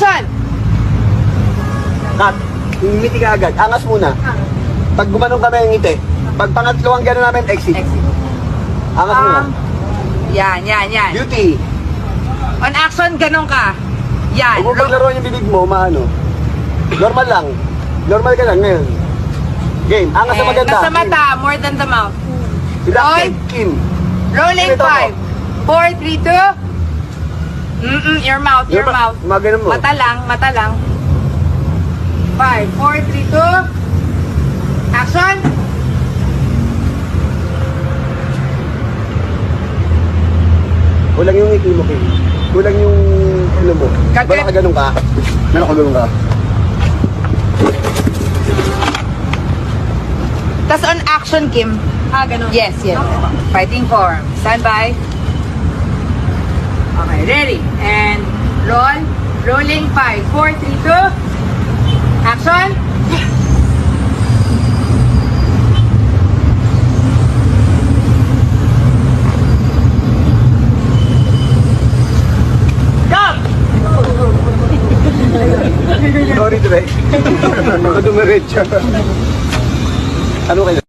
Action! Cut. Ngiti ka agad. Angas muna. Pag gumanong kami ang ngiti. Pag pangatlo ang gano'n namin, exit. Exit. Angas muna. Yan. Beauty. On action, ganun ka. Yan. Huwag mo paglaruan yung bibig mo, maano. Normal lang. Normal ka lang ngayon. Game. Angas na maganda. Nasa mata, more than the mouth. Roll. Kim. Rolling Ito 5, 4, 3, 2. Your mouth. Mga ganun mo. Mata lang. 5, 4, 3, 2. Action! Kulang yung ngiti mo, Kim. Kulang yung ano mo. Ba nakaganon ka? Nakaganon ka? Tas on action, Kim. Ganun. Yes. Fighting form. Stand by. Okay, ready. And roll. Rolling 5, 4, 3, 2. Action! Sorry, Dre. Ako dumiretso. Ano kayo?